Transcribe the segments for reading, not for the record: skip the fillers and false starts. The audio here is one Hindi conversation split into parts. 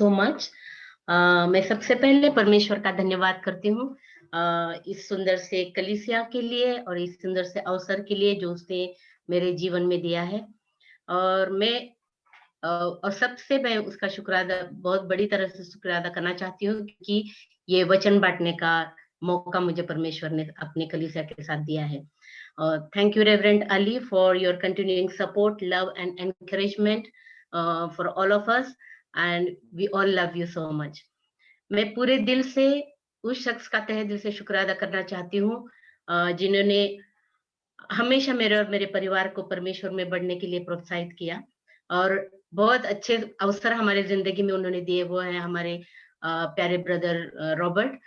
सो मच। मैं सबसे पहले परमेश्वर का धन्यवाद करती हूँ इस सुंदर से कलीसिया के लिए और इस सुंदर से अवसर के लिए जो उसने मेरे जीवन में दिया है। और और सबसे मैं उसका शुक्र अदा बहुत बड़ी तरह से शुक्र अदा करना चाहती हूँ कि ये वचन बांटने का मौका मुझे परमेश्वर ने अपने कलीसिया के साथ दिया है। Thank you reverend Ali for your continuing support, love and encouragement for all of us, and we all love you so much. मैं पूरे दिल से उस शख्स का तहे दिल से शुक्र अदा करना चाहती हूँ जिन्होंने हमेशा मेरे और मेरे परिवार को परमेश्वर में बढ़ने के लिए प्रोत्साहित किया और बहुत अच्छे अवसर हमारे जिंदगी में उन्होंने दिए। वो है हमारे प्यारे brother Robert.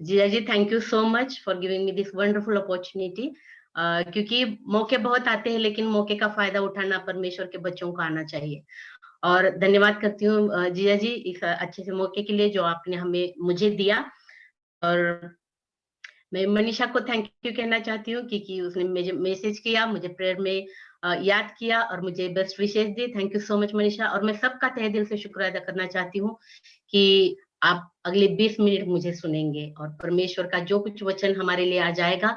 Jiya ji, thank you so much for giving me this wonderful opportunity. क्योंकि मौके बहुत आते हैं लेकिन मौके का फायदा उठाना परमेश्वर के बच्चों को आना चाहिए। और धन्यवाद करती हूँ जिया जी इस अच्छे से मौके के लिए जो आपने हमें मुझे दिया। और मैं मनीषा को थैंक यू कहना चाहती हूँ क्योंकि उसने मुझे मैसेज किया, मुझे प्रेयर में याद किया और मुझे बेस्ट विशेष दी। Thank you so much Manisha. और मैं सबका तहे दिल से शुक्र अदा करना चाहती हूँ कि आप अगले 20 मिनट मुझे सुनेंगे और परमेश्वर का जो कुछ वचन हमारे लिए आ जाएगा,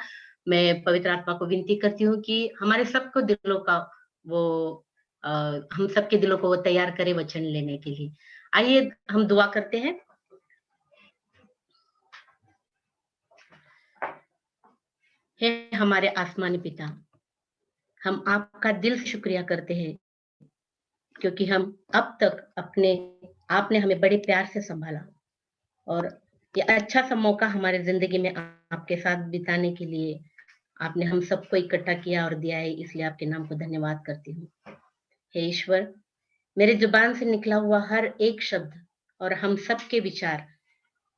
मैं पवित्र आत्मा को विनती करती हूँ कि हमारे सबको दिलों का वो हम सबके दिलों को वो तैयार करे वचन लेने के लिए। आइए हम दुआ करते हैं। हे हमारे आसमानी पिता, हम आपका दिल से शुक्रिया करते हैं क्योंकि हम अब तक आपने हमें बड़े प्यार से संभाला और ये अच्छा सा मौका हमारे जिंदगी में आपके साथ बिताने के लिए आपने हम सबको इकट्ठा किया और दिया है, इसलिए आपके नाम को धन्यवाद करती हूँ। हे ईश्वर, मेरे जुबान से निकला हुआ हर एक शब्द और हम सबके विचार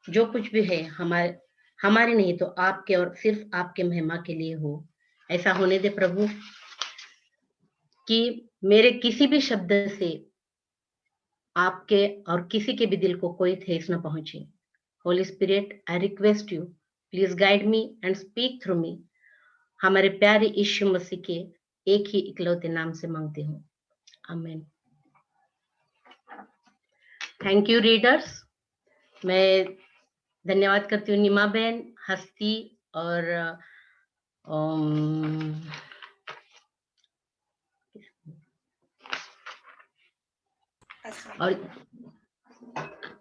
जो कुछ भी है हमारे नहीं तो आपके और सिर्फ आपके महिमा के लिए हो। ऐसा होने दे प्रभु कि मेरे किसी भी शब्द से आपके और किसी के भी दिल को कोई ठेस न पहुंचे। Holy spirit, I request you, please guide me and speak through me. हमारे प्यारे यीशु मसीह के एक ही इकलौते नाम से मांगते हूँ, आमीन। Thank you readers. मैं धन्यवाद करती हूँ निमा बहन, हस्ती और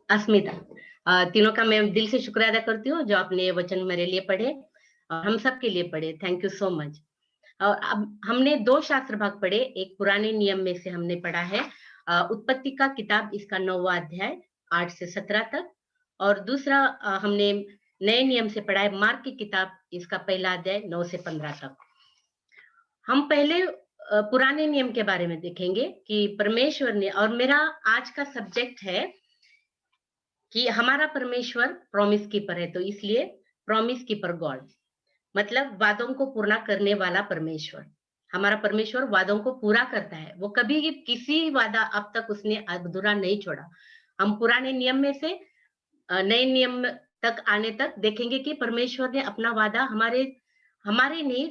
अस्मिता, तीनों का मैं दिल से शुक्र अदा करती हूँ जो आपने वचन मेरे लिए पढ़े और हम सब के लिए पढ़े। Thank you so much. और अब हमने 2 शास्त्र भाग पढ़े। एक पुराने नियम में से हमने पढ़ा है उत्पत्ति का किताब, इसका 9वां अध्याय 8 से 17 तक, और दूसरा हमने नए नियम से पढ़ा है मार्क की किताब, इसका पहला अध्याय 9 से 15 तक। हम पहले पुराने नियम के बारे में देखेंगे कि परमेश्वर ने, और मेरा आज का सब्जेक्ट है कि हमारा परमेश्वर प्रॉमिस कीपर है, तो इसलिए प्रॉमिस कीपर गॉड, मतलब वादों को पूरा करने वाला परमेश्वर। हमारा परमेश्वर वादों को पूरा करता है, वो कभी किसी वादा अब तक उसने अधूरा नहीं छोड़ा। हम पुराने नियम में से नए नियम तक आने तक देखेंगे कि परमेश्वर ने अपना वादा हमारे हमारे नहीं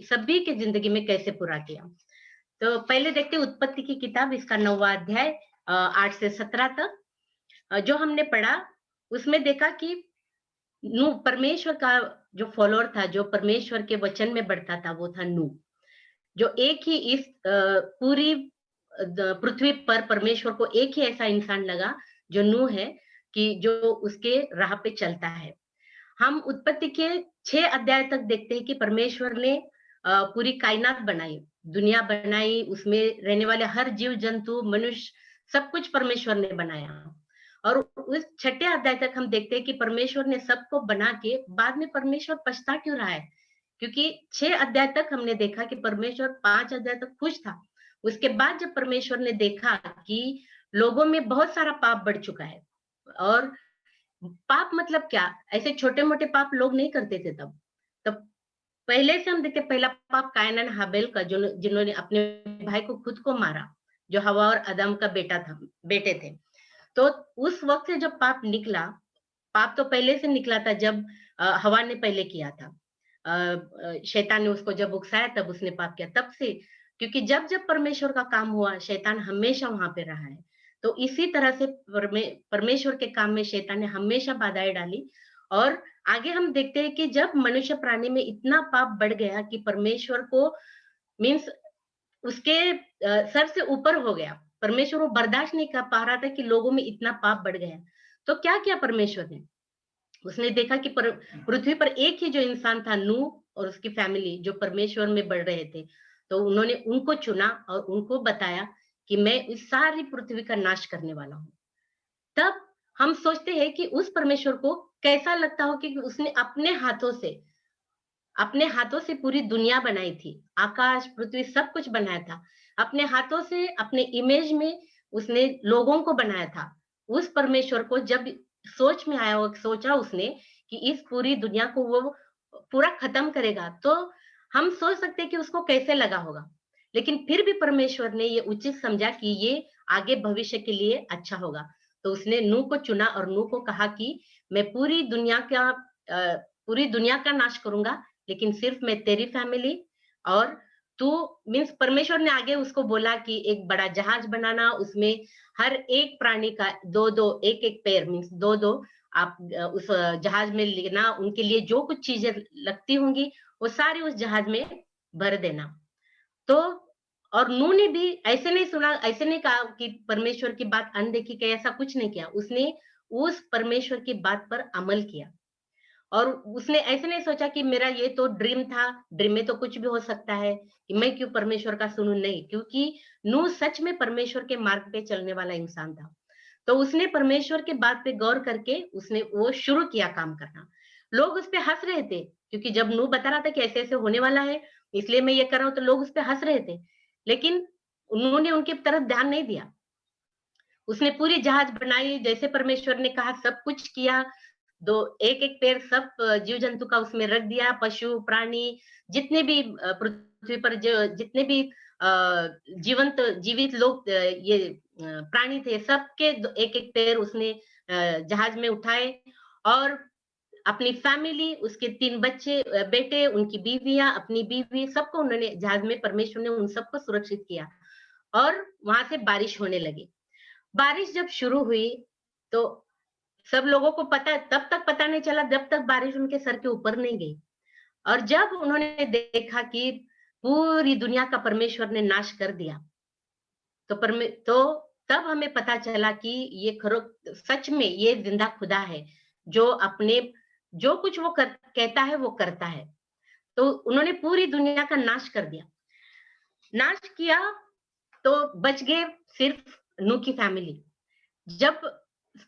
सभी के जिंदगी में कैसे पूरा किया। तो पहले देखते हैं उत्पत्ति की किताब, इसका 9वां अध्याय 8 से 17 तक। जो हमने पढ़ा उसमें देखा कि नू परमेश्वर का जो फॉलोअर था, जो परमेश्वर के वचन में बढ़ता था, वो था नू, जो एक ही इस पूरी पृथ्वी पर परमेश्वर को एक ही ऐसा इंसान लगा जो नू है, कि जो उसके राह पे चलता है। हम उत्पत्ति के 6 अध्याय तक देखते हैं कि परमेश्वर ने पूरी कायनात बनाई, दुनिया बनाई, उसमें रहने वाले हर जीव जंतु, मनुष्य, सब कुछ परमेश्वर ने बनाया। और उस 6ठे अध्याय तक हम देखते हैं कि परमेश्वर ने सबको बना के बाद में परमेश्वर पछता क्यों रहा है, क्योंकि 6 अध्याय तक हमने देखा कि परमेश्वर 5 अध्याय तक खुश था। उसके बाद जब परमेश्वर ने देखा कि लोगों में बहुत सारा पाप बढ़ चुका है, और पाप मतलब क्या, ऐसे छोटे मोटे पाप लोग नहीं करते थे तब पहले से हम देखते, पहला पाप कायन और हाबेल का, जो जिन्होंने अपने भाई को खुद को मारा, जो हवा और आदम का बेटे थे। तो उस वक्त से जब पाप निकला, पाप तो पहले से निकला था, जब हवा ने पहले किया था। शैतान ने उसको जब उकसाया तब उसने पाप किया, तब से, क्योंकि जब जब परमेश्वर का काम हुआ, शैतान हमेशा वहां पे रहा है। तो इसी तरह से परमेश्वर के काम में शैतान ने हमेशा बाधाएं डाली। और आगे हम देखते हैं कि जब मनुष्य प्राणी में इतना पाप बढ़ गया कि परमेश्वर को मीन्स उसके सर से ऊपर हो गया। परमेश्वर वो बर्दाश्त नहीं कर पा रहा था कि लोगों में इतना पाप बढ़ गया। तो क्या किया परमेश्वर ने? उसने देखा कि पृथ्वी पर एक ही जो इंसान था, नूह और उसकी फैमिली, जो परमेश्वर में बढ़ रहे थे। तो उन्होंने उनको चुना और उनको बताया कि मैं इस सारी पृथ्वी का नाश करने वाला हूँ। तब हम सोचते हैं कि उस परमेश्वर को कैसा लगता हो कि उसने अपने हाथों से पूरी दुनिया बनाई थी। आकाश, पृथ्वी सब कुछ बनाया था। अपने हाथों से, अपने इमेज में उसने लोगों को बनाया था। उस परमेश्वर को जब सोच में आया और सोचा उसने कि इस पूरी दुनिया को वो पूरा खत्म करेगा, तो हम सोच सकते हैं कि उसको कैसे लगा होगा। लेकिन फिर भी परमेश्वर ने ये उचित समझा कि ये आगे भविष्य के लिए अच्छा होगा। तो उसने नूह को चुना और नूह को कहा कि मैं पूरी दुनिया का नाश करूँगा, लेकिन सिर्फ मैं तेरी फैमिली और तू मीन्स परमेश्वर ने आगे उसको बोला कि एक बड़ा जहाज बनाना, उसमें हर एक प्राणी का 2-2 एक-एक पैर मीन्स 2-2 आप उस जहाज में लेना, उनके लिए जो कुछ चीज़ें लगती होंगी, वो सारी उस जहाज में भर देना। तो और नूह ने भी ऐसे नहीं सुना, ऐसे नहीं कहा कि परमेश्वर की बात अनदेखी की, ऐसा कुछ नहीं किया। उसने उस परमेश्वर की बात पर अमल किया। और उसने ऐसे नहीं सोचा कि मेरा ये तो ड्रीम था, ड्रीम में तो कुछ भी हो सकता है, कि मैं क्यों परमेश्वर का सुनूँ? नहीं, क्योंकि नूह सच में परमेश्वर के मार्ग पे चलने वाला इंसान था। तो उसने परमेश्वर की बात पे गौर करके उसने वो शुरू किया काम करना। लोग उस पे हँस रहे थे, क्योंकि जब नूह बता रहा था कि ऐसे-ऐसे होने वाला है, इसलिए मैं ये कर रहा हूँ, तो लोग उस पे हँस रहे थे। लेकिन उन्होंने उनकी तरफ ध्यान नहीं दिया। उसने पूरी जहाज बनाई, जैसे परमेश्वर ने कहा सब कुछ किया। दो एक-एक पैर सब जीव-जंतु का उसमें रख दिया, पशु, प्राणी जितने भी पृथ्वी पर जो जितने भी जीवित लोग ये प्राणी थे, सबके एक-एक पैर उसने जहाज में उठाए और अपनी फैमिली, उसके 3 बच्चे बेटे, उनकी बीवियाँ, अपनी बीवी, सबको उन्होंने जहाज में परमेश्वर ने उन सबको सुरक्षित किया और वहाँ से बारिश होने लगी। बारिश जब शुरू हुई, तो सब लोगों को तब तक पता नहीं चला जब तक बारिश उनके सर के ऊपर नहीं गई। और जब उन्होंने देखा कि पूरी दुनिया का परमेश्वर ने नाश कर दिया, तो तब हमें पता चला कि ये खरो सच में ये जिंदा खुदा है, जो अपने जो कुछ वो कहता है वो करता है। तो उन्होंने पूरी दुनिया का नाश कर दिया। नाश किया तो बच गए सिर्फ नूह की फैमिली। जब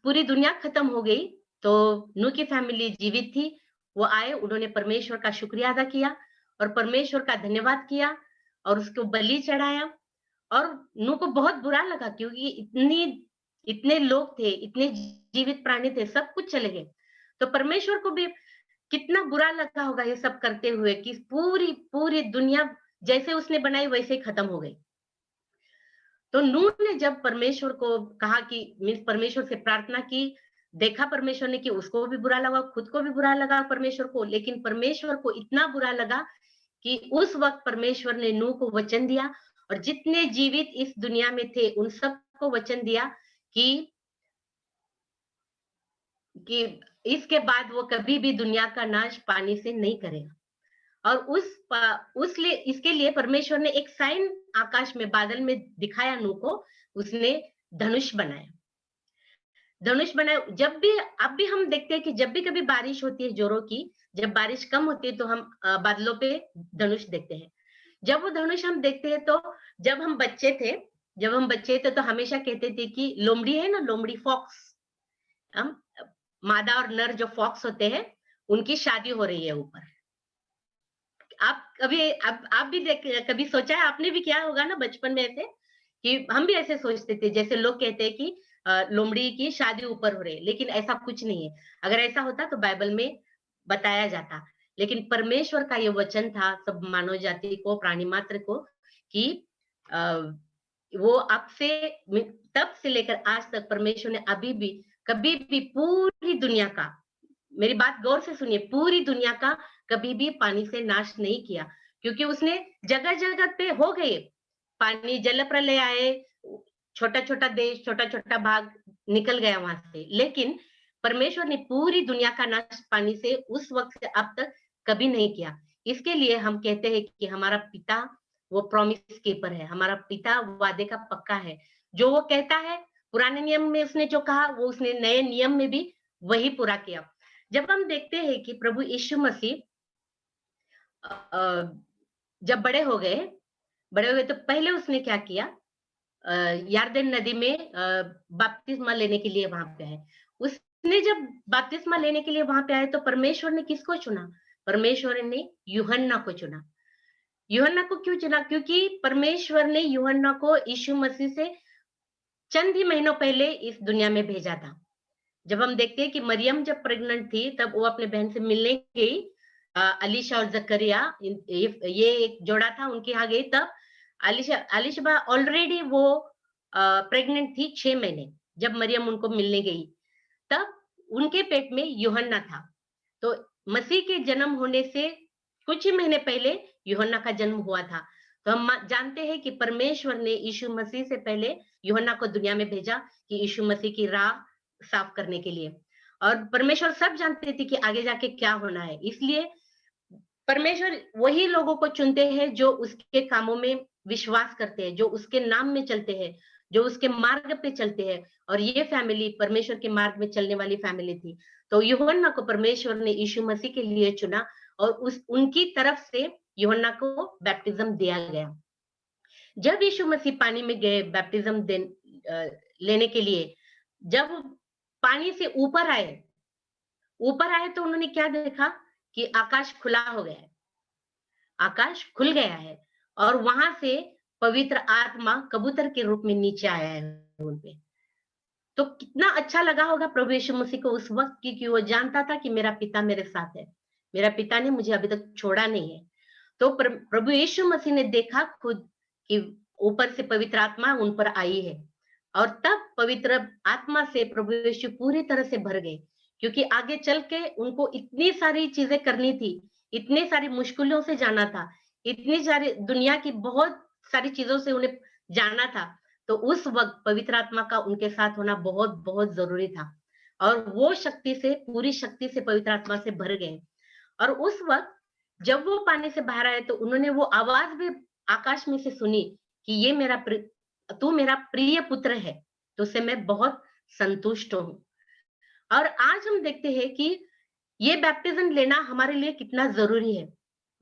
पूरी दुनिया खत्म हो गई, तो नूह की फैमिली जीवित थी। वो आए, उन्होंने परमेश्वर का शुक्रिया अदा किया और परमेश्वर का धन्यवाद किया और उसको बलि चढ़ाया। और नूह को बहुत बुरा लगा, क्योंकि इतने लोग थे, इतने जीवित प्राणी थे, सब कुछ चले गए। तो परमेश्वर को भी कितना बुरा लगा होगा ये सब करते हुए कि पूरी पूरी दुनिया जैसे उसने बनाई वैसे ही खत्म हो गई। तो नूह ने जब परमेश्वर को कहा कि मीन्स परमेश्वर से प्रार्थना की, देखा परमेश्वर ने कि उसको भी बुरा लगा, खुद को भी बुरा लगा परमेश्वर को, लेकिन परमेश्वर को इतना बुरा लगा कि उस वक़्त परमेश्वर ने नूह को वचन दिया और जितने जीवित इस दुनिया में थे, उन सबको वचन दिया कि कि इसके बाद वो कभी भी दुनिया का नाश पानी से नहीं करेगा। और उस लिए इसके लिए परमेश्वर ने एक साइन आकाश में बादल में दिखाया नूह को, उसने धनुष बनाया। धनुष बनाया जब भी अब भी हम देखते हैं कि जब भी कभी बारिश होती है जोरों की, जब बारिश कम होती है तो हम बादलों पे धनुष देखते हैं। जब वो धनुष हम देखते हैं तो जब हम बच्चे थे जब हम बच्चे थे तो हमेशा कहते थे कि लोमड़ी है ना, लोमड़ी फॉक्स, हम मादा और नर जो फॉक्स होते हैं, उनकी शादी हो रही है ऊपर। आप कभी आप भी देख कभी सोचा है, आपने भी किया होगा ना बचपन में ऐसे, कि हम भी ऐसे सोचते थे, जैसे लोग कहते हैं कि लोमड़ी की शादी ऊपर हो रही है, लेकिन ऐसा कुछ नहीं है। अगर ऐसा होता तो बाइबल में बताया जाता। लेकिन परमेश्वर का ये वचन था सब मानव जाति को, प्राणी मात्र को, कि अ, वो अब से तब से लेकर आज तक परमेश्वर ने अभी भी कभी भी पूरी दुनिया का, मेरी बात गौर से सुनिए, पूरी दुनिया का कभी भी पानी से नाश नहीं किया, क्योंकि उसने जगह-जगह पे हो गए, पानी जल प्रलय आए, छोटा-छोटा देश, छोटा-छोटा भाग निकल गया वहाँ से। लेकिन परमेश्वर ने पूरी दुनिया का नाश पानी से उस वक़्त से अब तक कभी नहीं किया। इसके लिए हम कहते हैं कि हमारा पिता वो प्रॉमिस कीपर है, हमारा पिता वादे का पक्का है। जो वो कहता है, पुराने नियम में उसने जो कहा, वो उसने नए नियम में भी वही पूरा किया। जब हम देखते हैं कि प्रभु यीशु मसीह अ, जब बड़े हो गए तो पहले उसने क्या किया? अ, यरदन नदी में बपतिस्मा लेने के लिए वहाँ पे आए। उसने जब बपतिस्मा लेने के लिए वहाँ पे आए तो परमेश्वर ने किसको चुना? परमेश्वर ने यूहन्ना को चुना। यूहन्ना को क्यों चुना? क्योंकि परमेश्वर ने यूहन्ना को यीशु मसीह से चंद ही महीनों पहले इस दुनिया में भेजा था। जब हम देखते हैं कि मरियम जब प्रेग्नेंट थी तब वो अपने बहन से मिलने गई, अलीशा और जकरिया ये एक जोड़ा था उनके यहाँ गई, तब अलीशबा ऑलरेडी वो प्रेग्नेंट थी 6 महीने, जब मरियम उनको मिलने गई, तब उनके पेट में यूहन्ना था। तो मसीह के जन्म होने से कुछ ही महीने पहले यूहन्ना का जन्म हुआ था। तो हम जानते हैं कि परमेश्वर ने यीशु मसीह से पहले यूहन्ना को दुनिया में भेजा कि यीशु मसीह की राह साफ करने के लिए। और परमेश्वर सब जानते थे कि आगे जाके क्या होना है। इसलिए परमेश्वर वही लोगों को चुनते हैं जो उसके कामों में विश्वास करते हैं, जो उसके नाम में चलते हैं, जो उसके मार्ग पे चलते हैं। और ये फैमिली परमेश्वर के मार्ग में चलने वाली फैमिली थी। तो यूहन्ना को परमेश्वर ने यीशु मसीह के लिए चुना और उस उनकी तरफ से यूहन्ना को बैप्टिज्म दिया गया। जब यीशु मसीह पानी में गए बैप्टिज्म लेने के लिए, जब पानी से ऊपर आए तो उन्होंने क्या देखा कि आकाश खुला हो गया है। आकाश खुल गया है और वहां से पवित्र आत्मा कबूतर के रूप में नीचे आया है उन पे। तो कितना अच्छा लगा होगा प्रभु यीशु मसीह को उस वक्त की, कि वो जानता था कि मेरा पिता मेरे साथ है, मेरा पिता ने मुझे अभी तक छोड़ा नहीं है। तो प्रभु यीशु मसीह ने देखा खुद कि ऊपर से पवित्र आत्मा उन पर आई है, और तब पवित्र आत्मा से प्रभु यीशु पूरी तरह से भर गए, क्योंकि आगे चल के उनको इतनी सारी चीजें करनी थी, इतनी सारी मुश्किलों से जाना था, इतनी सारी दुनिया की बहुत सारी चीजों से उन्हें जाना था। तो उस वक्त पवित्र आत्मा का उनके साथ होना बहुत बहुत जरूरी था, और वो शक्ति से, पूरी शक्ति से पवित्र आत्मा से भर गए। और उस वक्त जब वो पानी से बाहर आए तो उन्होंने वो आवाज भी आकाश में से सुनी कि ये तू मेरा प्रिय पुत्र है, तो उससे मैं बहुत संतुष्ट हूँ। और आज हम देखते हैं कि ये बैप्टिज्म लेना हमारे लिए कितना जरूरी है।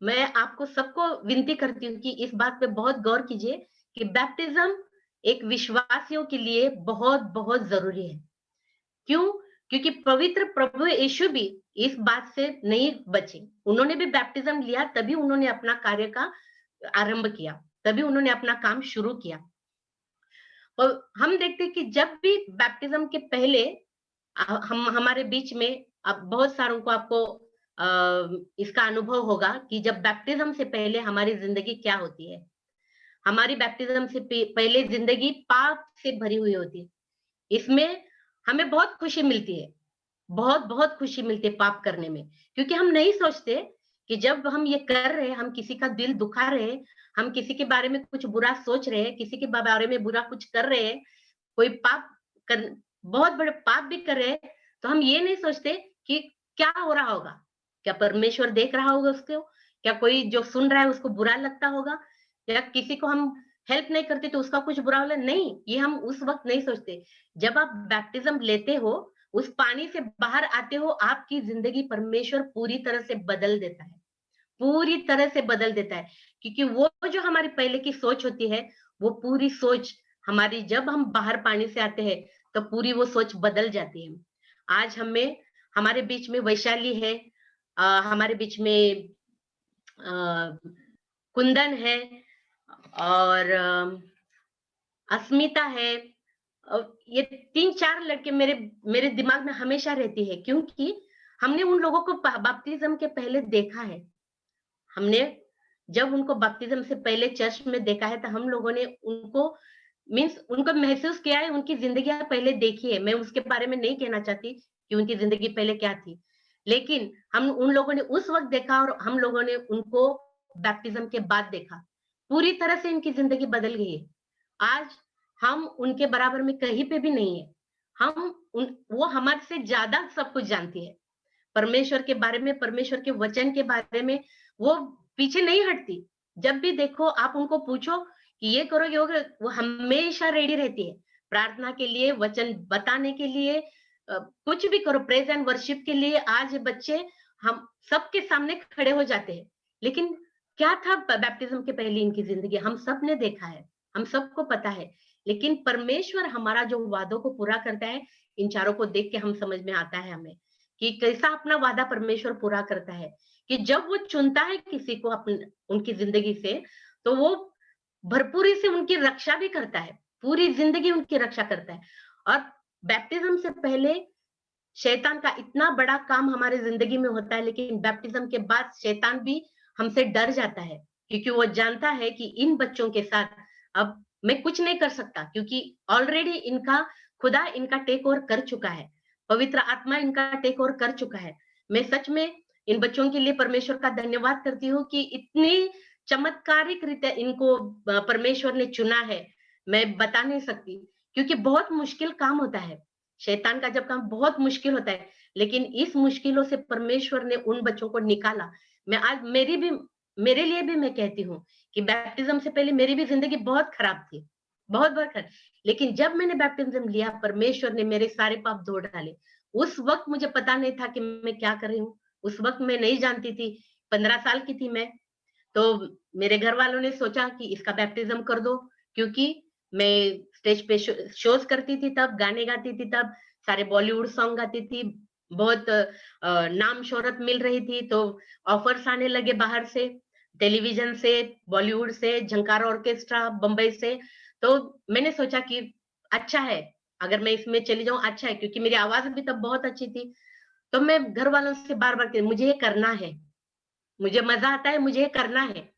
मैं आपको सबको विनती करती हूँ कि इस बात पे बहुत गौर कीजिए कि बैप्टिज्म एक विश्वासियों के लिए बहुत बहुत जरूरी है। क्यों? क्योंकि पवित्र प्रभु यीशु भी इस बात से नहीं बचे। उन्होंने भी बैप्टिज्म लिया, तभी उन्होंने अपना कार्य का आरंभ किया, तभी उन्होंने अपना काम शुरू किया। और हम देखते हैं कि जब भी बैप्टिज्म के पहले हम हमारे बीच में, अब बहुत सारों को आपको इसका अनुभव होगा कि जब बैप्टिज्म से पहले हमारी जिंदगी क्या होती है। हमारी बैप्टिज्म से पहले जिंदगी पाप से भरी हुई होती है। इसमें हमें बहुत खुशी मिलती है, बहुत बहुत खुशी मिलती है पाप करने में, क्योंकि हम नहीं सोचते कि जब हम ये कर रहे हैं, हम किसी का दिल दुखा रहे हैं, हम किसी के बारे में कुछ बुरा सोच रहे हैं, किसी के बारे में बुरा कुछ कर रहे हैं, कोई पाप कर, बहुत बड़े पाप भी कर रहे हैं, तो हम ये नहीं सोचते कि क्या हो रहा होगा, क्या परमेश्वर देख रहा होगा उसको, क्या कोई जो सुन रहा है उसको बुरा लगता होगा, या किसी को हम हेल्प नहीं करते तो उसका कुछ बुरा होगा। नहीं, ये हम उस वक्त नहीं सोचते। जब आप बैप्टिज्म लेते हो, उस पानी से बाहर आते हो, आपकी जिंदगी परमेश्वर पूरी तरह से बदल देता है, पूरी तरह से बदल देता है। क्योंकि वो जो हमारी पहले की सोच होती है, वो पूरी सोच हमारी, जब हम बाहर पानी से आते हैं तो पूरी वो सोच बदल जाती है। आज हमें, हमारे बीच में वैशाली है, हमारे बीच में कुंदन है, और अस्मिता है। ये 3-4 लड़के मेरे मेरे दिमाग में हमेशा रहती है, क्योंकि हमने उन लोगों को बपतिस्म के पहले देखा है। हमने जब उनको बपतिस्म से पहले चर्च में देखा है, तो हम लोगों ने उनको, मीन्स उनको महसूस किया है, उनकी ज़िंदगियाँ पहले देखी है। मैं उसके बारे में नहीं कहना चाहती कि उनकी ज़िंदगी पहले क्या थी। लेकिन हम उन लोगों ने उस वक़्त देखा और हम लोगों ने उनको बपतिस्म के बाद देखा। पूरी तरह से इनकी ज़िंदगी बदल गई है। आज हम उनके बराबर में कहीं पे भी नहीं है। वो हमारे से ज़्यादा सब कुछ जानती है। परमेश्वर के बारे में, परमेश्वर के वचन के बारे में वो पीछे नहीं हटती। जब भी देखो आप उनको पूछो कि ये करो, ये करो, वो हमेशा रेडी रहती है। प्रार्थना के लिए, वचन बताने के लिए, कुछ भी करो, प्रेज़ एंड वर्शिप के लिए आज बच्चे हम सबके सामने खड़े हो जाते हैं। लेकिन क्या था बैप्टिज़्म के पहले इनकी ज़िंदगी, हम सब ने देखा है, हम सबको पता है। लेकिन परमेश्वर हमारा जो वादों को पूरा करता है, इन चारों को देख के हम समझ में आता है हमें, कि कैसा अपना वादा परमेश्वर पूरा करता है, कि जब वो चुनता है किसी को उनकी ज़िंदगी से, तो वो भरपूरी से उनकी रक्षा भी करता है, पूरी ज़िंदगी उनकी रक्षा करता है। और बैप्टिज़्म से पहले शैतान का इतना बड़ा काम हमारी ज़िंदगी में होता है, लेकिन बैप्टिज़्म के बाद शैतान भी हमसे डर जाता है, क्योंकि वो जानता है कि इन बच्चों के साथ अब मैं कुछ नहीं कर सकता, क्योंकि ऑलरेडी खुदा इनका टेक ओवर कर चुका है। पवित्र आत्मा इनका टेक ओवर कर चुका है। मैं सच में इन बच्चों के लिए परमेश्वर का धन्यवाद करती हूँ कि इतनी चमत्कारिक रीते इनको परमेश्वर ने चुना है, मैं बता नहीं सकती, क्योंकि बहुत मुश्किल काम होता है। शैतान का जब काम बहुत मुश्किल होता है, लेकिन इस मुश्किलों से परमेश्वर ने उन बच्चों को निकाला। मैं आज मेरे लिए भी मैं कहती हूँ कि बैप्टिज़्म से पहले मेरी भी ज़िंदगी बहुत खराब थी, बहुत खराब। लेकिन जब मैंने बैप्टिज़्म लिया, परमेश्वर ने मेरे सारे पाप धो डाले। उस वक़्त मुझे पता नहीं था कि मैं क्या कर रही हूँ, उस वक़्त मैं नहीं जानती थी, 15 साल की थी मैं। तो मेरे घर वालों ने सोचा कि इसका बैप्टिज़्म कर दो, क्योंकि मैं स्टेज पे शोज़ करती थी तब, गाने गाती थी तब, सारे बॉलीवुड सॉन्ग गाती थी, बहुत नाम शोहरत मिल रही थी, तो ऑफर्स आने लगे बाहर से, टेलीविज़न से, बॉलीवुड से, झंकार ऑर्केस्ट्रा, बम्बई से। तो मैंने सोचा कि अच्छा है, अगर मैं इसमें चली जाऊँ अच्छा है, क्योंकि मेरी आवाज़ भी तब बहुत अच्छी थी। तो मैं घर वालों से बार-बार कही मुझे ये करना है। मुझे मज़ा आता है, मुझे ये करना है।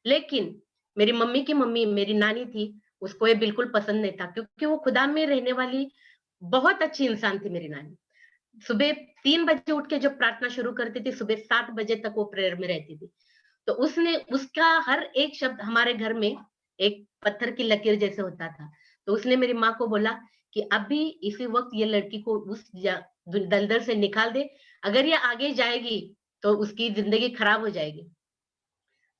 लेकिन मेरी मम्मी की मम्मी, मेरी नानी थी, उसको ये बिल्कुल पसंद नहीं था, क्योंकि वो खुदा में रहने वाली बहुत अच्छी इंसान थी मेरी नानी। सुबह 3 बजे उठ के जब प्रार्थना शुरू करती थी, सुबह 7 बजे तक वो प्रेयर में रहती थी। तो उसका हर एक शब्द हमारे घर में एक पत्थर की लकीर जैसे होता था। तो उसने मेरी माँ को बोला कि अभी इसी वक़्त ये लड़की को उस दलदल से निकाल दे, अगर ये आगे जाएगी तो उसकी ज़िंदगी खराब हो जाएगी।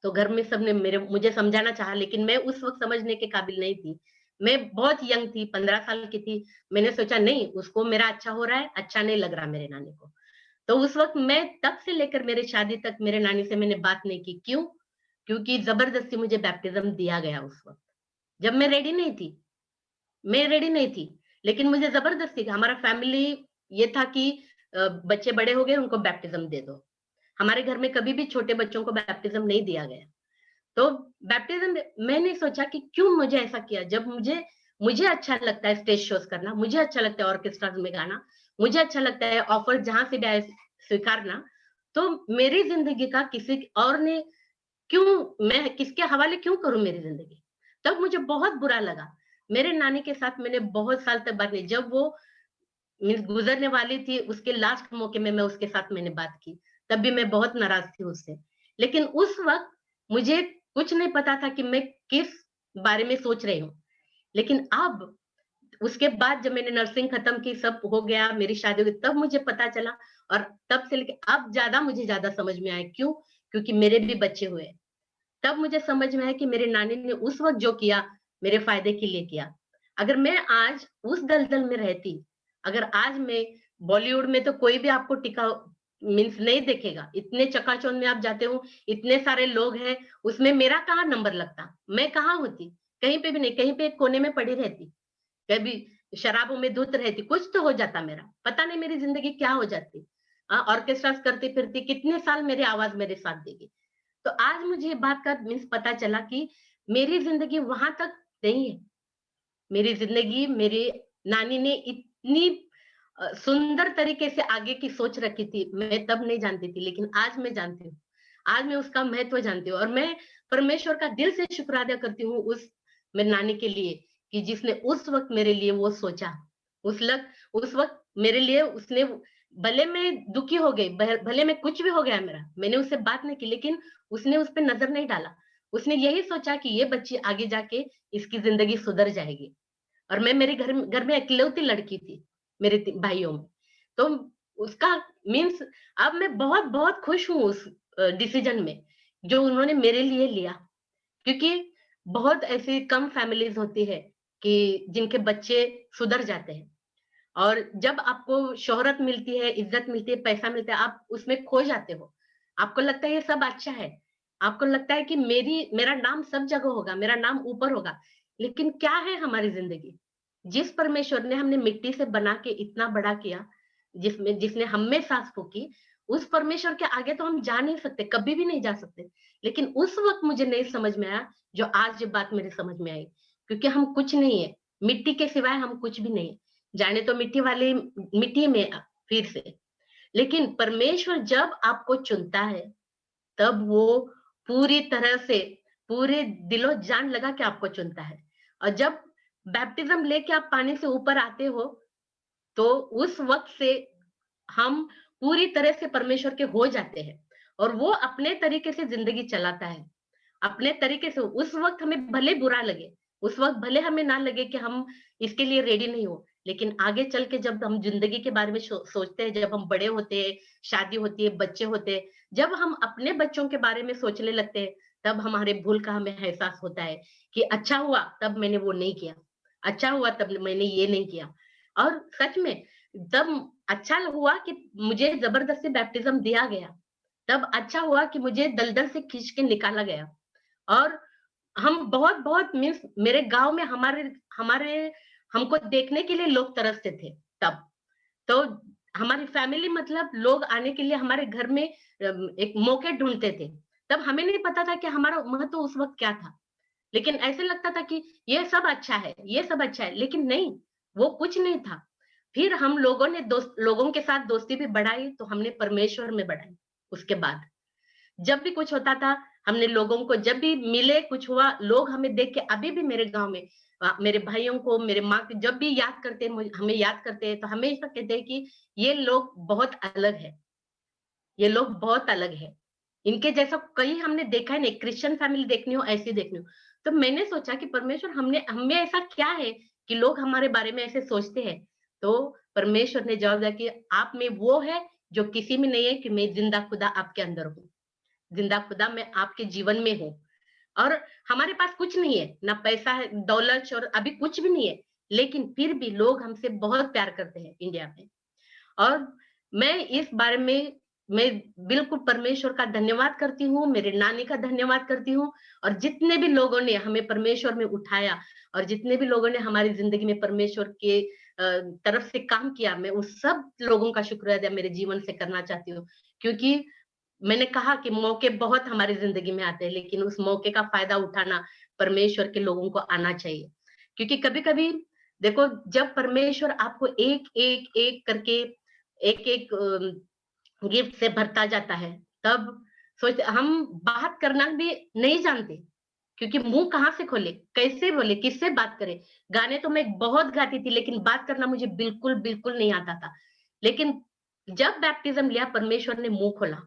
तो घर में सबने मेरे मुझे समझाना चाहा, लेकिन मैं उस वक़्त समझने के काबिल नहीं थी। मैं बहुत यंग थी, 15 साल की थी। मैंने सोचा नहीं, उसको मेरा अच्छा हो रहा है, अच्छा नहीं लग रहा मेरे नानी को। तो उस वक़्त मैं तब से लेकर मेरी शादी तक मेरे नानी से मैंने बात नहीं की। क्यों? क्योंकि ज़बरदस्ती मुझे बैप्टिज़्म दिया गया उस वक़्त। जब मैं रेडी नहीं थी, लेकिन मुझे ज़बरदस्ती हमारा फैमिली ये था कि बच्चे बड़े हो गए, उनको बैप्टिज़्म दे दो। हमारे घर में कभी भी छोटे बच्चों को बैप्टिज़्म नहीं दिया गया। तो बैप्टिज़्म मैंने सोचा कि क्यों मुझे ऐसा किया, जब मुझे मुझे अच्छा लगता है स्टेज शोज़ करना, मुझे अच्छा लगता है ऑर्केस्ट्राज़ में गाना, मुझे अच्छा लगता है ऑफ़र जहाँ से भी आए स्वीकारना, तो मेरी ज़िंदगी का किसी और ने मैं किसके हवाले क्यों करूँ मेरी ज़िंदगी? तब मुझे बहुत बुरा लगा। मेरे नानी के साथ मैंने बहुत साल तक बात नहीं, जब वो मीन्स गुज़रने वाली थी, उसके लास्ट मौके में मैं उसके साथ मैंने बात की, तब भी मैं बहुत नाराज़ थी उससे। लेकिन उस वक़्त मुझे कुछ नहीं पता था कि मैं किस बारे में सोच रही हूँ। लेकिन अब उसके बाद जब मैंने नर्सिंग खत्म की, सब हो गया, मेरी शादी हो गई, तब मुझे पता चला, और तब से लेके अब मुझे ज़्यादा समझ में आया। क्यों? क्योंकि मेरे भी बच्चे हुए। तब मुझे समझ में आया कि मेरे नानी ने उस वक़्त जो किया, मेरे फ़ायदे के लिए किया। अगर मैं आज उस दलदल में रहती, अगर आज मैं बॉलीवुड में तो कोई भी आपको टिका मीन्स नहीं देखेगा। इतने चकाचौंध में आप जाते हो, इतने सारे लोग हैं, उसमें मेरा कहाँ नंबर लगता? मैं कहाँ होती? कहीं पे भी नहीं, कहीं पे एक कोने में पड़ी रहती। कभी शराबों में धुत रहती, कुछ तो हो जाता मेरा, पता नहीं मेरी ज़िंदगी क्या हो जाती। ऑर्केस्ट्रास करती-फिरती कितने साल मेरी आवाज़ मेरे साथ देगी। तो आज मुझे ये बात का मीन्स पता चला कि मेरी ज़िंदगी वहाँ तक नहीं है। मेरी ज़िंदगी मेरी नानी ने इतनी सुंदर तरीके से आगे की सोच रखी थी, मैं तब नहीं जानती थी, लेकिन आज मैं जानती हूँ। आज मैं उसका महत्व जानती हूँ, और मैं परमेश्वर का दिल से शुक्र अदा करती हूँ उस मेरी नानी के लिए, कि जिसने उस वक़्त मेरे लिए वो सोचा। उस वक़्त मेरे लिए उसने भले मैं दुखी हो गई, भले मैं कुछ भी हो गया मेरा, मैंने उससे बात नहीं की, लेकिन उसने उस पे नज़र नहीं डाला। उसने यही सोचा कि ये बच्ची आगे जाके इसकी ज़िंदगी सुधर जाएगी। और मैं मेरे घर में इकलौती लड़की थी, मेरे भाइयों में। तो उसका मीन्स अब मैं बहुत बहुत खुश हूँ उस डिसीजन में जो उन्होंने मेरे लिए लिया, क्योंकि बहुत ऐसी कम फैमिलीज होती है कि जिनके बच्चे सुधर जाते हैं। और जब आपको शोहरत मिलती है, इज्जत मिलती है, पैसा मिलता है, आप उसमें खो जाते हो। आपको लगता है ये सब अच्छा है। आपको लगता है कि मेरा नाम सब जगह होगा, मेरा नाम ऊपर होगा। लेकिन क्या है हमारी ज़िंदगी? जिस परमेश्वर ने हमने मिट्टी से बना के इतना बड़ा किया, जिसने हम में साँस फूँकी, उस परमेश्वर के आगे तो हम जा नहीं सकते, कभी भी नहीं जा सकते। लेकिन उस वक़्त मुझे नहीं समझ में आया, जो आज ये बात मेरे समझ में आई। क्योंकि हम कुछ नहीं है, मिट्टी के सिवाय हम कुछ भी नहीं है। जाने तो मिट्टी में फिर से, लेकिन परमेश्वर जब आपको चुनता है, तब वो पूरी तरह से, पूरे दिलो-जान लगा के आपको चुनता है। और जब बैप्टिज़्म लेके आप पानी से ऊपर आते हो, तो उस वक़्त से हम पूरी तरह से परमेश्वर के हो जाते हैं और वो अपने तरीके से ज़िंदगी चलाता है। अपने तरीके से उस वक़्त हमें भले बुरा लगे, उस वक़्त भले हमें ना लगे कि हम इसके लिए रेडी नहीं हो, लेकिन आगे चल के जब हम ज़िंदगी के बारे में सोचते हैं, जब हम बड़े होते हैं, शादी होती है, बच्चे होते हैं, जब हम अपने बच्चों के बारे में सोचने लगते हैं, तब हमारे भूल का हमें एहसास होता है कि अच्छा हुआ तब मैंने वो नहीं किया, अच्छा हुआ तब मैंने ये नहीं किया। और सच में जब अच्छा हुआ कि मुझे ज़बरदस्ती बैप्टिज़्म दिया गया, तब अच्छा हुआ कि मुझे दलदल से खींच के निकाला गया। और हम बहुत-बहुत मीन्स मेरे गाँव में हमारे हमारे हमको देखने के लिए लोग तरसते थे तब। तो हमारी फैमिली मतलब लोग आने के लिए हमारे घर में एक मौके ढूँढते थे। तब हमें नहीं पता था कि हमारा महत्व उस वक़्त क्या था। लेकिन ऐसे लगता था कि ये सब अच्छा है, ये सब अच्छा है, लेकिन नहीं, वो कुछ नहीं था। फिर हम लोगों के साथ दोस्ती भी बढ़ाई, तो हमने परमेश्वर में बढ़ाई उसके बाद। जब भी कुछ होता था, हमने लोगों को जब भी मिले, कुछ हुआ, लोग हमें देख के अभी भी मेरे गाँव में मेरे भाइयों को, मेरे माँ को जब भी याद करते हैं, हमें याद करते हैं, तो हमेशा कहते हैं कि ये लोग बहुत अलग है, ये लोग बहुत अलग है। इनके जैसा कहीं हमने देखा ही नहीं, क्रिश्चियन फैमिली देखनी हो, ऐसी देखनी हो। तो मैंने सोचा कि परमेश्वर हम में ऐसा क्या है कि लोग हमारे बारे में ऐसे सोचते हैं? तो परमेश्वर ने जवाब दिया कि आप में वो है जो किसी में नहीं है कि मैं ज़िंदा खुदा आपके अंदर हूँ। जिंदा खुदा मैं आपके जीवन में हूँ और हमारे पास कुछ नहीं है, ना पैसा है, दौलत और अभी कुछ भी नहीं है, लेकिन फिर भी लोग हमसे बहुत प्यार करते हैं इंडिया में। और मैं इस बारे में मैं बिल्कुल परमेश्वर का धन्यवाद करती हूँ, मेरे नानी का धन्यवाद करती हूँ और जितने भी लोगों ने हमें परमेश्वर में उठाया और जितने भी लोगों ने हमारी ज़िंदगी में परमेश्वर के तरफ से काम किया, मैं उस सब लोगों का शुक्रिया अदा मेरे जीवन से करना चाहती हूँ। क्योंकि मैंने कहा कि मौके बहुत हमारी ज़िंदगी में आते हैं, लेकिन उस मौके का फ़ायदा उठाना परमेश्वर के लोगों को आना चाहिए। क्योंकि कभी-कभी देखो जब परमेश्वर आपको एक-एक करके एक-एक गिफ्ट से भरता जाता है, तब हम बात करना भी नहीं जानते, क्योंकि मुँह कहाँ से खोले, कैसे बोले, किससे बात करें? गाने तो मैं बहुत गाती थी, लेकिन बात करना मुझे बिल्कुल नहीं आता था। लेकिन जब बैप्टिज़्म लिया, परमेश्वर ने मुँह खोला।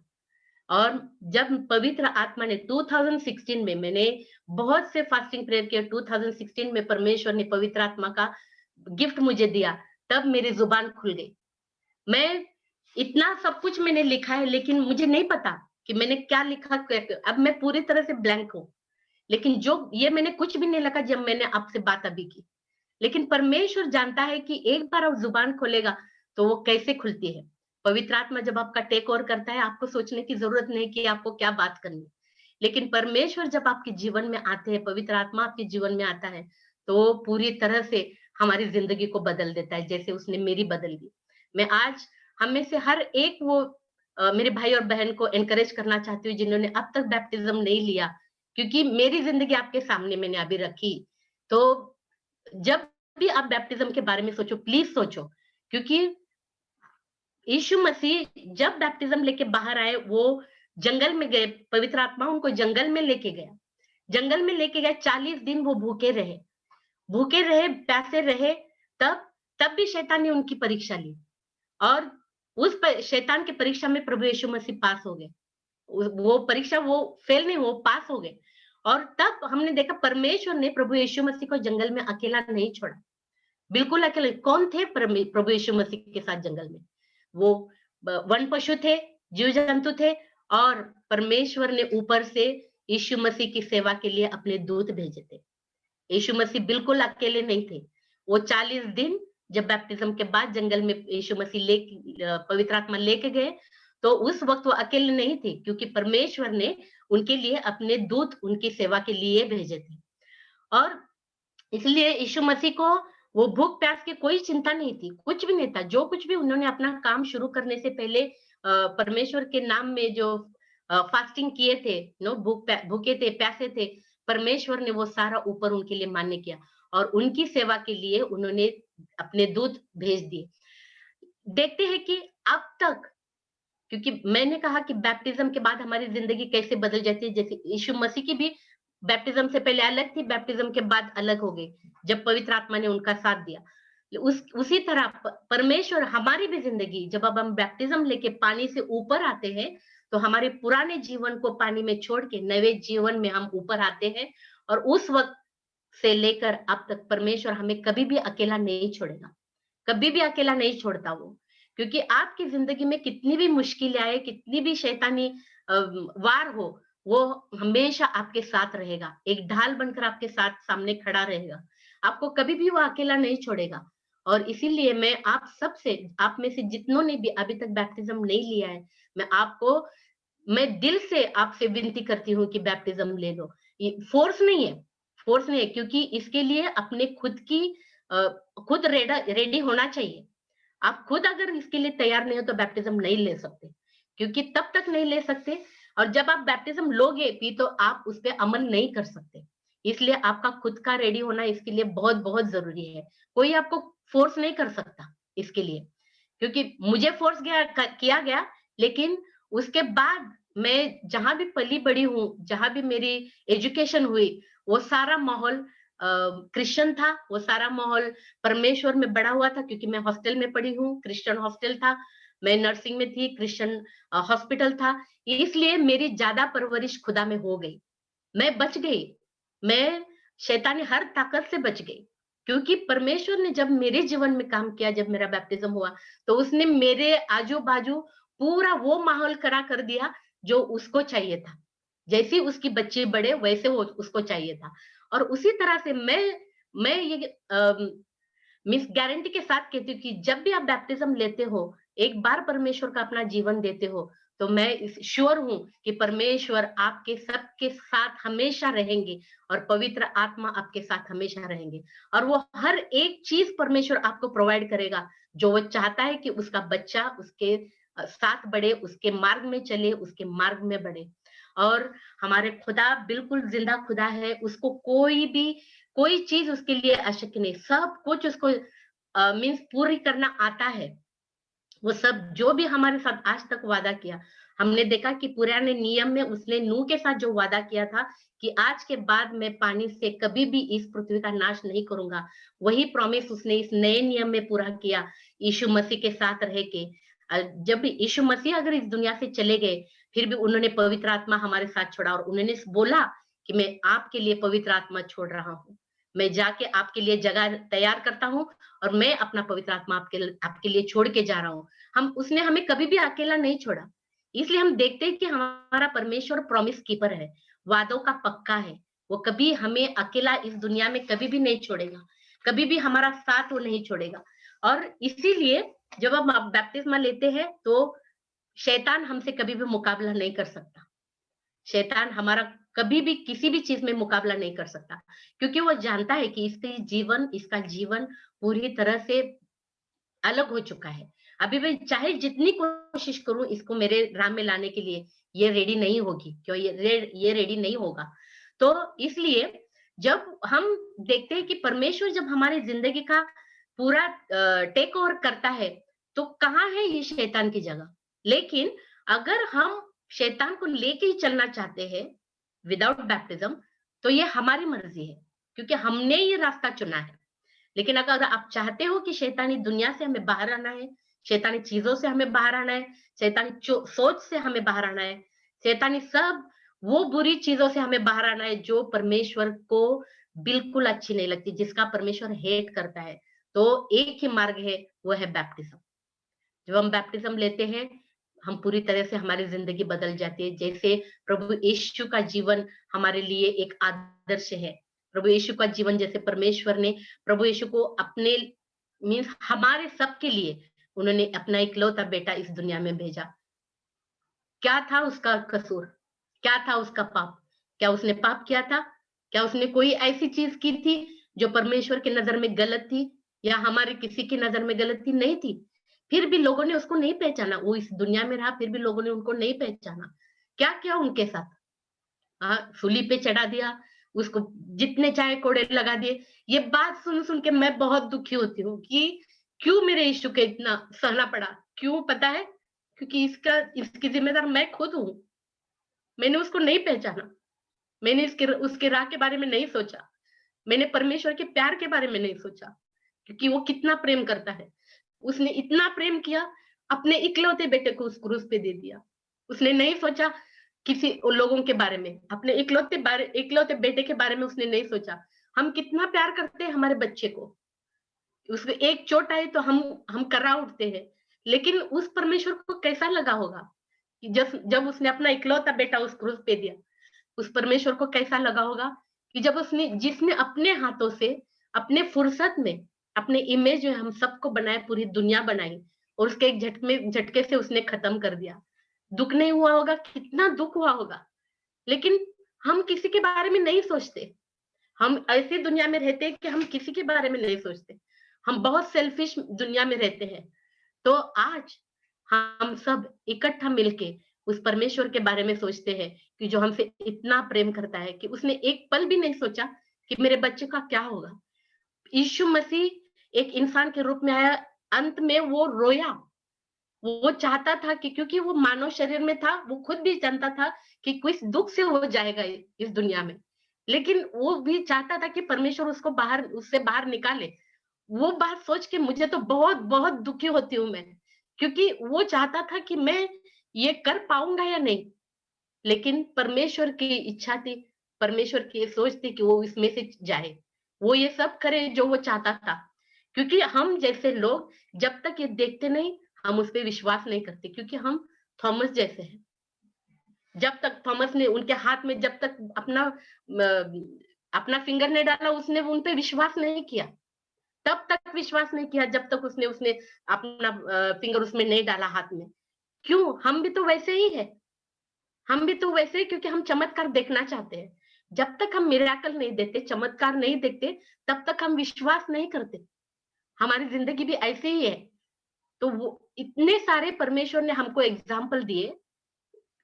और जब पवित्र आत्मा ने 2016 में मैंने बहुत से फास्टिंग प्रेयर किए, 2016 में परमेश्वर ने पवित्र आत्मा का गिफ्ट मुझे दिया, तब मेरी ज़ुबान खुल गई। मैं इतना सब कुछ मैंने लिखा है, लेकिन मुझे नहीं पता कि मैंने क्या लिखा, क्या अब मैं पूरी तरह से ब्लैंक हूँ। लेकिन जो ये मैंने कुछ भी नहीं लिखा जब मैंने आपसे बात अभी की। लेकिन परमेश्वर जानता है कि एक बार आप ज़ुबान खोलेगा, तो वो कैसे खुलती है। पवित्र आत्मा जब आपका टेक ओवर करता है, आपको सोचने की ज़रूरत नहीं कि आपको क्या बात करनी है। लेकिन परमेश्वर जब आपके जीवन में आते हैं, पवित्र आत्मा आपके जीवन में आता है, तो वो पूरी तरह से हमारी ज़िंदगी को बदल देता है, जैसे उसने मेरी बदल दी। मैं आज हम में से हर एक वो मेरे भाई और बहन को एनकरेज करना चाहती हूँ, जिन्होंने अब तक बैप्टिज़्म नहीं लिया, क्योंकि मेरी ज़िंदगी आपके सामने मैंने अभी रखी। तो जब भी आप बैप्टिज़्म के बारे में सोचो, प्लीज़ सोचो, क्योंकि यीशु मसीह जब बैप्टिज़्म लेके बाहर आए, वो जंगल में गए, पवित्र आत्मा उनको जंगल में लेके गया। जंगल में लेके गए, 40 दिन वो भूखे रहे, प्यासे रहे, तब तब भी शैतान ने उनकी परीक्षा ली और उस प शैतान की परीक्षा में प्रभु यीशु मसीह पास हो गए। वो परीक्षा वो फेल नहीं, वो पास हो गए और तब हमने देखा परमेश्वर ने प्रभु यीशु मसीह को जंगल में अकेला नहीं छोड़ा। बिल्कुल अकेले। कौन थे प्रभु यीशु मसीह के साथ जंगल में? वो वन पशु थे, जीव-जंतु थे और परमेश्वर ने ऊपर से यीशु मसीह की सेवा के लिए अपने दूत भेजे थे। यीशु मसीह बिल्कुल अकेले नहीं थे। वो 40 दिन जब बैप्टिज़्म के बाद जंगल में यीशु मसीह पवित्र आत्मा लेके गए, तो उस वक़्त वो अकेले नहीं थे क्योंकि परमेश्वर ने उनके लिए अपने दूत उनकी सेवा के लिए भेजे थे। और इसलिए यीशु मसीह को वो भूख-प्यास की कोई चिंता नहीं थी, कुछ भी नहीं था। जो कुछ भी उन्होंने अपना काम शुरू करने से पहले परमेश्वर के नाम में जो फास्टिंग किए थे, भूखे थे, प्यासे थे, परमेश्वर ने वो सारा ऊपर उनके लिए मान्य किया और उनकी सेवा के लिए उन्होंने अपने दूत भेज दिए। देखते हैं कि अब तक, क्योंकि मैंने कहा कि बैप्टिज़्म के बाद हमारी ज़िंदगी कैसे बदल जाती है, जैसे यीशु मसीह की भी बैप्टिज़्म से पहले अलग थी, बैप्टिज़्म के बाद अलग हो गई, जब पवित्र आत्मा ने उनका साथ दिया। उसी तरह परमेश्वर हमारी भी ज़िंदगी, जब अब हम बैप्टिज़्म लेके पानी से ऊपर आते हैं, तो हमारे पुराने जीवन को पानी में छोड़ के नए जीवन में हम ऊपर आते हैं और उस वक़्त से लेकर अब तक परमेश्वर हमें कभी भी अकेला नहीं छोड़ेगा। कभी भी अकेला नहीं छोड़ता वो। क्योंकि आपकी ज़िंदगी में कितनी भी मुश्किलें आए, कितनी भी शैतानी वार हो, वो हमेशा आपके साथ रहेगा। एक ढाल बनकर आपके साथ सामने खड़ा रहेगा। आपको कभी भी वो अकेला नहीं छोड़ेगा। और इसीलिए मैं आप में से जितनों ने भी अभी तक बैप्टिज़्म नहीं लिया है, मैं दिल से आपसे विनती करती हूँ कि बैप्टिज़्म ले लो। ये फ़ोर्स नहीं है क्योंकि इसके लिए अपने अ, खुद रेडी होना चाहिए। आप खुद अगर इसके लिए तैयार नहीं हो तो बैप्टिज़्म नहीं ले सकते, क्योंकि तब तक नहीं ले सकते और जब आप बैप्टिज़्म लोगे भी तो आप उस पे अमल नहीं कर सकते। इसलिए आपका खुद का रेडी होना इसके लिए बहुत-बहुत ज़रूरी है। कोई आपको फ़ोर्स नहीं कर सकता इसके लिए, क्योंकि मुझे फ़ोर्स किया गया, लेकिन उसके बाद मैं जहाँ भी पली-बड़ी हूँ, जहाँ भी मेरी एजुकेशन हुई, वो सारा माहौल क्रिश्चियन था, वो सारा माहौल परमेश्वर में बड़ा हुआ था क्योंकि मैं हॉस्टल में पढ़ी हूँ, क्रिश्चियन हॉस्टल था। मैं नर्सिंग में थी, क्रिश्चियन हॉस्पिटल था। इसलिए मेरी ज़्यादा परवरिश खुदा में हो गई। मैं बच गई। मैं शैतानी हर ताकत से बच गई। क्योंकि परमेश्वर ने जब मेरे जीवन में काम किया, जब मेरा बैप्टिज़्म हुआ, तो उसने मेरे आजू-बाजू पूरा वो माहौल खड़ा कर दिया, जो उसको चाहिए था। जैसे उसकी बच्चे बड़े, वैसे वो उसको चाहिए था। और उसी तरह से मैं ये मीन्स गारंटी के साथ कहती हूँ कि जब भी आप बैप्टिज्म लेते हो, एक बार परमेश्वर का अपना जीवन देते हो, तो मैं इस श्योर हूँ कि परमेश्वर आपके सबके साथ हमेशा रहेंगे और पवित्र आत्मा आपके साथ हमेशा रहेंगे। और वो हर एक चीज़ परमेश्वर आपको प्रोवाइड करेगा, जो वो चाहता है कि उसका बच्चा उसके साथ बढ़े, उसके मार्ग में चले, उसके मार्ग में बढ़े। और हमारे खुदा बिल्कुल ज़िंदा खुदा है, उसको कोई चीज़ उसके लिए अशक्य नहीं, सब कुछ उसको मीन्स पूरी करना आता है। वो सब जो भी हमारे साथ आज तक वादा किया, हमने देखा कि पुराने नियम में उसने नूह के साथ जो वादा किया था कि आज के बाद मैं पानी से कभी भी इस पृथ्वी का नाश नहीं करूँगा, वही प्रॉमिस उसने इस नए नियम में पूरा किया, यीशु मसीह के साथ रह के। जब भी यीशु मसीह अगर इस दुनिया से चले गए, फिर भी उन्होंने पवित्र आत्मा हमारे साथ छोड़ा और उन्होंने बोला कि मैं आपके लिए पवित्र आत्मा छोड़ रहा हूँ। मैं जाके आपके लिए जगह तैयार करता हूँ और मैं अपना पवित्र आत्मा आपके लिए छोड़ के जा रहा हूँ। हम उसने हमें कभी भी अकेला नहीं छोड़ा। इसलिए हम देखते हैं कि हमारा परमेश्वर प्रॉमिस कीपर है, वादों का पक्का है। वो कभी हमें अकेला इस दुनिया में कभी भी नहीं छोड़ेगा, कभी भी हमारा साथ वो नहीं छोड़ेगा। और इसीलिए जब हम बपतिस्मा लेते हैं तो शैतान हमसे कभी भी मुकाबला नहीं कर सकता। शैतान हमारा कभी भी किसी भी चीज़ में मुकाबला नहीं कर सकता, क्योंकि वो जानता है कि इसका जीवन पूरी तरह से अलग हो चुका है। अभी मैं चाहे जितनी कोशिश करूँ इसको मेरे राह में लाने के लिए, ये रेडी नहीं होगी, ये रेडी नहीं होगा। तो इसलिए जब हम देखते हैं कि परमेश्वर जब हमारी ज़िंदगी का पूरा टेक ओवर करता है, तो कहाँ है ये शैतान की जगह? लेकिन अगर हम शैतान को लेके ही चलना चाहते हैं विदाउट बैप्टिज़्म, तो ये हमारी मर्ज़ी है, क्योंकि हमने ये रास्ता चुना है। लेकिन अगर आप चाहते हो कि शैतानी दुनिया से हमें बाहर आना है, शैतानी चीज़ों से हमें बाहर आना है, शैतानी सोच से हमें बाहर आना है, शैतानी सब वो बुरी चीज़ों से हमें बाहर आना है जो परमेश्वर को बिल्कुल अच्छी नहीं लगती, जिसका परमेश्वर हेट करता है। तो एक ही मार्ग है, वो है बैप्टिज्म। जब हम बैप्टिज्म लेते हैं, हम पूरी तरह से हमारी ज़िंदगी बदल जाती है। जैसे प्रभु यीशु का जीवन हमारे लिए एक आदर्श है। प्रभु यीशु का जीवन जैसे परमेश्वर ने प्रभु यीशु को अपने मीन्स हमारे सबके लिए उन्होंने अपना इकलौता बेटा इस दुनिया में भेजा। क्या था उसका कसूर? क्या था उसका पाप? क्या उसने पाप किया था? क्या उसने कोई ऐसी चीज़ की थी जो परमेश्वर की नज़र में गलत थी या हमारे किसी की नज़र में गलत थी? नहीं थी। फिर भी लोगों ने उसको नहीं पहचाना। वो इस दुनिया में रहा, फिर भी लोगों ने उनको नहीं पहचाना। क्या किया उनके साथ? सूली पे चढ़ा दिया, उसको जितने चाहे कोड़े लगा दिए। ये बात सुन-सुन के मैं बहुत दुखी होती हूँ कि क्यों मेरे यीशु को इतना सहना पड़ा? क्यों पता है? क्योंकि इसकी ज़िम्मेदार मैं खुद हूँ। मैंने उसको नहीं पहचाना। मैंने इसके उसके राह के बारे में नहीं सोचा। मैंने परमेश्वर के प्यार के बारे में नहीं सोचा, क्योंकि वो कितना प्रेम करता है। उसने इतना प्रेम किया, अपने इकलौते बेटे को उस क्रूस पे दे दिया। उसने नहीं सोचा किसी लोगों के बारे में, अपने इकलौते बेटे के बारे में उसने नहीं सोचा। हम कितना प्यार करते हैं हमारे बच्चे को। उसको एक चोट आई तो हम कर्रा उठते हैं। लेकिन उस परमेश्वर को कैसा लगा होगा कि जब जब उसने अपना इकलौता बेटा उस क्रूस पे दिया। उस परमेश्वर को कैसा लगा होगा कि जब उसने जिसने अपने हाथों से, अपने फुर्सत में, अपने इमेज में हम सबको बनाया, पूरी दुनिया बनाई और उसके एक झटके से उसने खत्म कर दिया। दुःख नहीं हुआ होगा? कितना दुःख हुआ होगा। लेकिन हम किसी के बारे में नहीं सोचते। हम ऐसी दुनिया में रहते हैं कि हम किसी के बारे में नहीं सोचते। हम बहुत सेल्फिश दुनिया में रहते हैं। तो आज हम सब इकट्ठा मिलके उस परमेश्वर के बारे में सोचते हैं कि जो हमसे इतना प्रेम करता है कि उसने एक पल भी नहीं सोचा कि मेरे बच्चे का क्या होगा। यीशु मसीह एक इंसान के रूप में आया, अंत में वो रोया। वो चाहता था कि क्योंकि वो मानव शरीर में था, वो खुद भी जानता था कि किस दुःख से वो जाएगा इस दुनिया में। लेकिन वो भी चाहता था कि परमेश्वर उससे बाहर निकाले। वो बात सोच के मुझे तो बहुत दुखी होती हूँ मैं, क्योंकि वो चाहता था कि मैं ये कर पाऊँगा या नहीं। लेकिन परमेश्वर की इच्छा थी, परमेश्वर की ये सोच थी कि वो इसमें से जाए। वो ये सब करे जो वो चाहता था। क्योंकि हम जैसे लोग जब तक ये देखते नहीं, हम उस पे विश्वास नहीं करते, क्योंकि हम थॉमस जैसे हैं। जब तक थॉमस ने उनके हाथ में जब तक अपना फिंगर नहीं डाला, उसने उन पे विश्वास नहीं किया। तब तक विश्वास नहीं किया जब तक उसने उसने अपना फिंगर उसमें नहीं डाला हाथ में। क्यों? हम भी तो वैसे ही हैं। हम भी तो वैसे ही, क्योंकि हम चमत्कार देखना चाहते हैं। जब तक हम मिरेकल नहीं देखते, चमत्कार नहीं देखते, तब तक हम विश्वास नहीं करते। हमारी ज़िंदगी भी ऐसे ही है। तो वो इतने सारे परमेश्वर ने हमको एग्ज़ाम्पल दिए,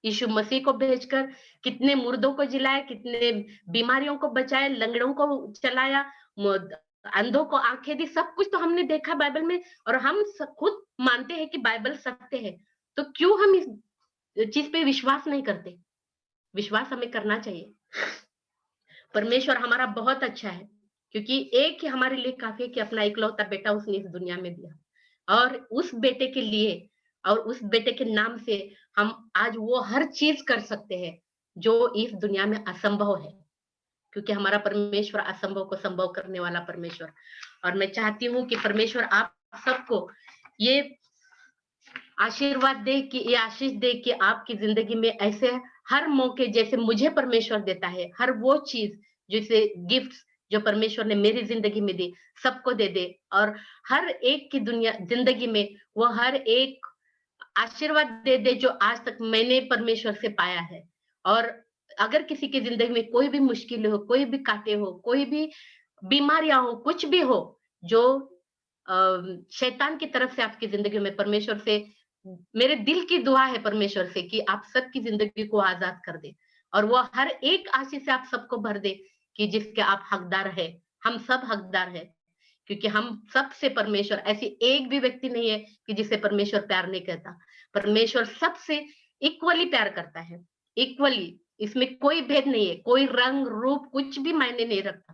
यीशु मसीह को भेजकर कितने मुर्दों को जिलाया, कितने बीमारियों को बचाया, लंगड़ों को चलाया, अंधों को आंखें दी। सब कुछ तो हमने देखा बाइबल में और हम खुद मानते हैं कि बाइबल सत्य है। तो क्यों हम इस चीज पे विश्वास नहीं करते? विश्वास हमें करना चाहिए। परमेश्वर हमारा बहुत अच्छा है, क्योंकि एक ही हमारे लिए काफी है कि अपना इकलौता बेटा उसने इस दुनिया में दिया। और उस बेटे के लिए और उस बेटे के नाम से हम आज वो हर चीज कर सकते हैं जो इस दुनिया में असंभव है, क्योंकि हमारा परमेश्वर असंभव को संभव करने वाला परमेश्वर। और मैं चाहती हूँ कि परमेश्वर आप सबको ये आशीर्वाद दे, कि ये आशीष दे कि आपकी जिंदगी में ऐसे हर मौके जैसे मुझे परमेश्वर देता है, हर वो चीज जैसे गिफ्ट्स जो परमेश्वर ने मेरी जिंदगी में दी, सबको दे दे। और हर एक की दुनिया जिंदगी में वो हर एक आशीर्वाद दे दे जो आज तक मैंने परमेश्वर से पाया है। और अगर किसी की जिंदगी में कोई भी मुश्किल हो, कोई भी कांटे हो, कोई भी बीमारियां हो, कुछ भी हो जो शैतान की तरफ से आपकी जिंदगी में, परमेश्वर से मेरे दिल की दुआ है परमेश्वर से कि आप सबकी जिंदगी को आजाद कर दे और वो हर एक आशीष से आप सबको भर दे कि जिसके आप हकदार है। हम सब हकदार है, क्योंकि हम सबसे परमेश्वर, ऐसी एक भी व्यक्ति नहीं है कि जिसे परमेश्वर प्यार नहीं करता। परमेश्वर सबसे इक्वली प्यार करता है, इक्वली। इसमें कोई भेद नहीं है, कोई रंग रूप कुछ भी मायने नहीं रखता,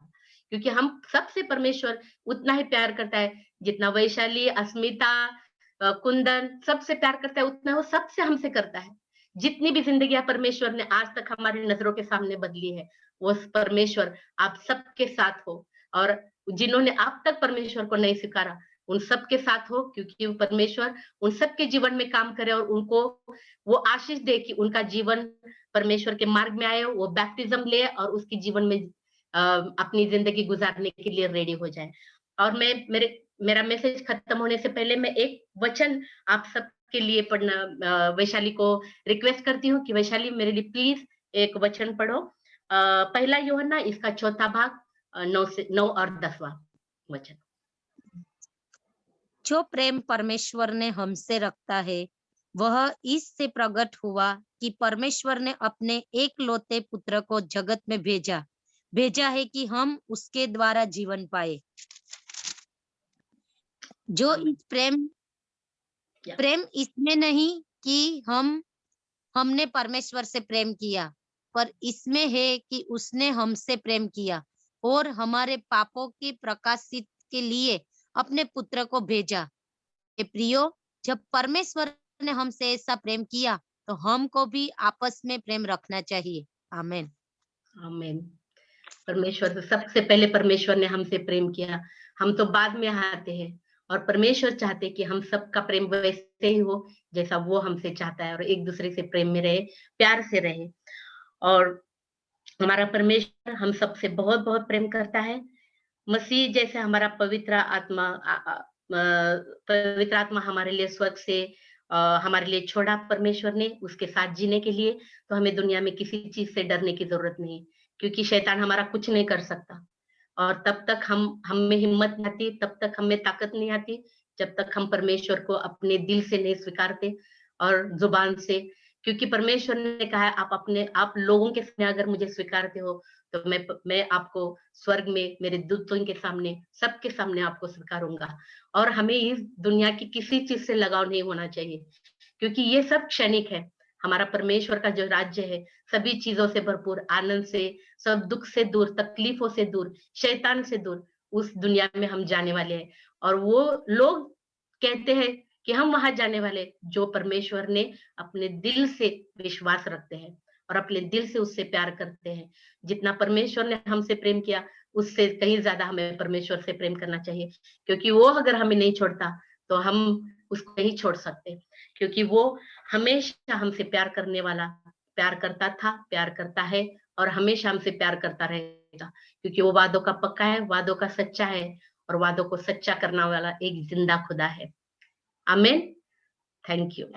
क्योंकि हम सबसे परमेश्वर उतना ही प्यार करता है जितना वैशाली, अस्मिता, कुंदन सबसे प्यार करता है, उतना वो सबसे हमसे करता है। जितनी भी जिंदगियां परमेश्वर ने आज तक हमारी नजरों के सामने बदली है, वो परमेश्वर आप सबके साथ हो और जिन्होंने अब तक परमेश्वर को नहीं स्वीकारा, उन सबके साथ हो, क्योंकि वो परमेश्वर उन सबके जीवन में काम करे और उनको वो आशीष दे कि उनका जीवन परमेश्वर के मार्ग में आए, वो बैप्टिज्म ले और उसके जीवन में अपनी जिंदगी गुजारने के लिए रेडी हो जाए। और मेरा मैसेज खत्म होने से पहले मैं एक वचन आप सबके लिए पढ़ना वैशाली को रिक्वेस्ट करती हूँ कि वैशाली मेरे लिए प्लीज एक वचन पढ़ो। पहला यूहन्ना इसका 4था भाग 9 और 10वां वचन। जो प्रेम परमेश्वर ने हमसे रखता है वह इससे प्रकट हुआ कि परमेश्वर ने अपने एकलौते पुत्र को जगत में भेजा है कि हम उसके द्वारा जीवन पाए। जो इस प्रेम इसमें नहीं कि हमने परमेश्वर से प्रेम किया, पर इसमें है कि उसने हमसे प्रेम किया और हमारे पापों के प्रकाशित के लिए अपने पुत्र को भेजा। हे प्रियो, जब परमेश्वर ने हमसे ऐसा प्रेम किया तो हमको भी आपस में प्रेम रखना चाहिए। आमीन। आमीन। परमेश्वर से सबसे पहले परमेश्वर ने हमसे प्रेम किया, हम तो बाद में आते हैं। और परमेश्वर चाहते कि हम सबका प्रेम वैसे ही हो जैसा वो हमसे चाहता है, और एक दूसरे से प्रेम में रहे, प्यार से रहे। और हमारा परमेश्वर हम सबसे बहुत बहुत प्रेम करता है। मसीह जैसे हमारा पवित्र आत्मा हमारे लिए स्वर्ग से हमारे लिए छोड़ा परमेश्वर ने उसके साथ जीने के लिए, तो हमें दुनिया में किसी चीज से डरने की जरूरत नहीं, क्योंकि शैतान हमारा कुछ नहीं कर सकता। और तब तक हम में हिम्मत नहीं आती, तब तक हमें ताकत नहीं आती, जब तक हम परमेश्वर को अपने दिल से नहीं स्वीकारते और जुबान से। क्योंकि परमेश्वर ने कहा है, आप लोगों के सामने अगर मुझे स्वीकारते हो तो मैं आपको स्वर्ग में मेरे दूतों के सामने, सबके सामने आपको स्वीकारूंगा। और हमें इस दुनिया की किसी चीज से लगाव नहीं होना चाहिए, क्योंकि ये सब क्षणिक है। हमारा परमेश्वर का जो राज्य है सभी चीजों से भरपूर, आनंद से, सब दुख से दूर, तकलीफों से दूर, शैतान से दूर, उस दुनिया में हम जाने वाले हैं। और वो लोग कहते हैं कि हम वहां जाने वाले जो परमेश्वर ने अपने दिल से विश्वास रखते हैं और अपने दिल से उससे प्यार करते हैं। जितना परमेश्वर ने हमसे प्रेम किया उससे कहीं ज्यादा हमें परमेश्वर से प्रेम करना चाहिए, क्योंकि वो अगर हमें नहीं छोड़ता तो हम उसको नहीं छोड़ सकते, क्योंकि वो हमेशा हमसे प्यार करने वाला, प्यार करता था, प्यार करता है और हमेशा हमसे प्यार करता रहेगा, क्योंकि वो वादों का पक्का है, वादों का सच्चा है और वादों को सच्चा करने वाला एक जिंदा खुदा है। आमीन। Thank you.